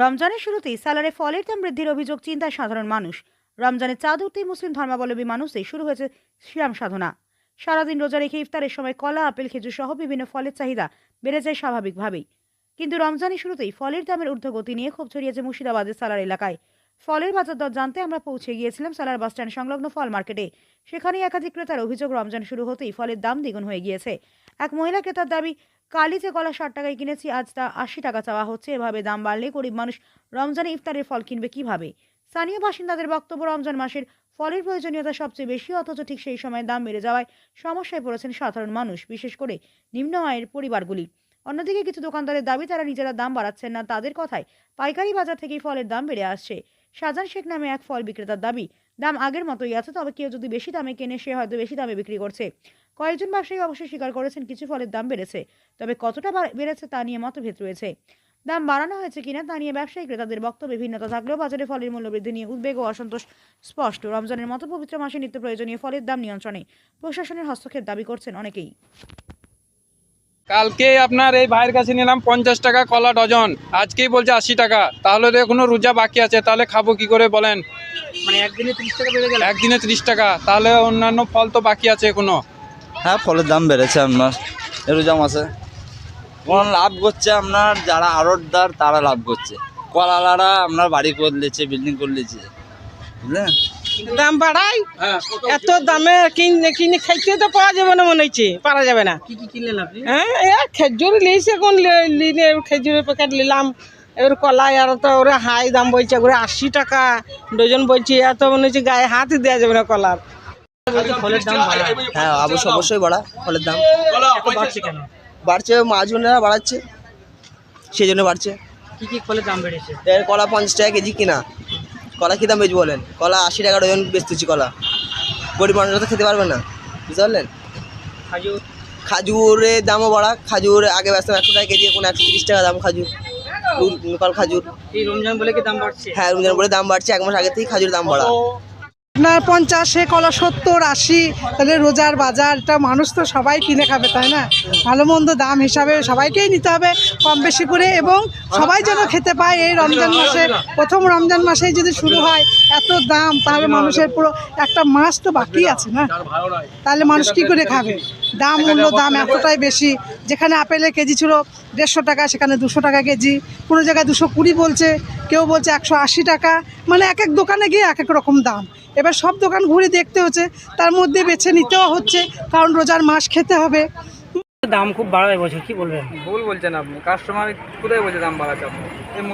রমজানের শুরুতেই সালারে ফলের দাম বৃদ্ধির অভিযোগ চিন্তায় সাধারণ মানুষ। রমজানের চাঁদ উঠতেই মুসলিম ধর্মাবলম্বী মানুষদের শুরু হয়েছে সিয়াম সাধনা। সারাদিন রোজা রেখে ইফতারের সময় কলা, আপেল, খেজুর সহ বিভিন্ন ফলের চাহিদা বেড়ে যায় স্বাভাবিকভাবেই। কিন্তু রমজানের শুরুতেই ফলের দামের ঊর্ধ্বগতি নিয়ে ক্ষোভ ছড়িয়েছে মুর্শিদাবাদের সালার এলাকায়। ফলের বাজার দর জানতে আমরা পৌঁছে গিয়েছিলাম সালার বাসস্ট্যান্ড সংলগ্ন ফল মার্কেটে। সেখানে একাধিক ক্রেতার অভিযোগ, রমজান শুরু হতেই ফলের দাম দ্বিগুণ হয়ে গিয়েছে। এক মহিলা ক্রেতার দাবি, কালি যে কলা 60 টাকায় কিনেছি, আজ তা 80 টাকা চাওয়া হচ্ছে। এভাবে দাম বাড়লে গরিব মানুষ রমজানে ইফতারের ফল কিনবে কিভাবে? স্থানীয় বাসিন্দাদের বক্তব্য, রমজান মাসের ফলের প্রয়োজনীয়তা সবচেয়ে বেশি, অথচ ঠিক সেই সময় দাম বেড়ে যাওয়ায় সমস্যায় পড়েছেন সাধারণ মানুষ, বিশেষ করে নিম্ন আয়ের পরিবারগুলি। অন্যদিকে কিছু দোকানদারের দাবি, তারা নিজেরা দাম বাড়াচ্ছেন না, তাদের কথায় পাইকারি বাজার থেকেই ফলের দাম বেড়ে আসছে। শাহজাহান শেখ নামে এক ফল বিক্রেতার দাবি, দাম আগের মতোই আছে, তবে কেউ যদি বেশি দামে কেনে সে হয়তো বেশি দামে বিক্রি করছে। কয়েকজন ব্যবসায়ী অবশ্যই স্বীকার করেছেন কিছু ফলের দাম বেড়েছে, তবে কতটা বেড়েছে তা নিয়ে মতভেদ রয়েছে। দাম বাড়ানো হয়েছে কিনা তা নিয়ে ব্যবসায়ী ক্রেতাদের বক্তব্যে ভিন্নতা থাকলেও বাজারে ফলের মূল্য বৃদ্ধি নিয়ে উদ্বেগ ও অসন্তোষ স্পষ্ট। রমজানের মতো পবিত্র মাসে নিত্য প্রয়োজনীয় ফলের দাম নিয়ন্ত্রণে প্রশাসনের হস্তক্ষেপ দাবি করছেন অনেকেই। কালকে আপনার এই ভাইয়ের কাছে নিলাম 50 টাকা কলা ডজন, আজকেই বলছে 80 টাকা। তাহলে তো এখনো রোজা বাকি আছে, তাহলে খাবো কি করে বলেন? মানে একদিনে 30 টাকা বেড়ে গেল। একদিনে 30 টাকা, তাহলে অন্যান্য ফল তো বাকি আছে এখনো। হ্যাঁ, ফলের দাম বেড়েছে আপনার রোজা মাসে। কোন লাভ করছে আপনার যারা আড়তদার, তারা লাভ করছে। কলালারা আপনার বাড়ি করে নিচ্ছে, বিল্ডিং করে নিচ্ছে, বুঝলেন? দাম বাড়াই, এত দামে কিনে কিনে খাইতে তো পাওয়া যাবে না, মনে হচ্ছে পারা যাবে না। কি কি কিনলেন আপনি? হ্যাঁ, খেজুর লিয়েছে, কোন লিনে খেজুরের প্যাকেট নিলাম। এবার কলা আর তো ওরা হাই দাম বলছে, ওরা 80 টাকা ডজন বলছে। এত মনে হচ্ছে গায়ে হাতই দেওয়া যাবে না কলার। ফলের দাম বাড়া হ্যাঁ, অবশ্যই বাড়া ফলের দাম এত বাড়ছে কেন? বাড়ছে, মাছুনেরা বাড়াচ্ছে, সেই জন্য বাড়ছে। কি কি ফলের দাম বেড়েছে? এর কলা 50 টাকা কেজি কিনা। কলা কী দাম বেচবো বলেন? কলা 80 টাকা ডজন বেচতেছি। কলা গরিব মানুষরা তো খেতে পারবে না, বুঝতে পারলেন? খাজুর? খাজুরের দামও বাড়া। খাজুর আগে বেচতাম 100 টাকা কেজি, এখন 130 টাকা দাম খাজুর, লোকাল খাজুর। এই রমজান বলে কি দাম বাড়ছে? হ্যাঁ, রমজান বলে দাম বাড়ছে, 1 মাস আগে থেকেই খাজুরের দাম বাড়া। আপনার 50, কলা 70, 80, তাহলে রোজার বাজারটা মানুষ তো সবাই কিনে খাবে, তাই না? ভালো মন্দ দাম হিসাবে সবাইকেই নিতে হবে কম বেশি করে, এবং সবাই যেন খেতে পায়। এই রমজান মাসে, প্রথম রমজান মাসেই যদি শুরু হয় এত দাম, তাহলে মানুষের পুরো একটা মাস তো বাকি আছে না, তাহলে মানুষ কি করে খাবে? দাম এতটাই বেশি। যেখানে আপেলের কেজি ছিল 150 টাকা, সেখানে 200 টাকা কেজি, কোনো জায়গায় 220 বলছে, কেউ বলছে 180 টাকা। মানে এক এক দোকানে গিয়ে এক এক রকম দাম। এবার সব দোকান ঘুরে দেখতে হচ্ছে, তার মধ্যে বেছে নিতেও হচ্ছে, কারণ রোজার মাস খেতে হবে। দাম খুব বাড়ায় বছর, কি বলবেন? ভুল বলছেন আপনি, কাস্টমার কোথায় বলছে দাম বাড়াচ্ছে আপনি?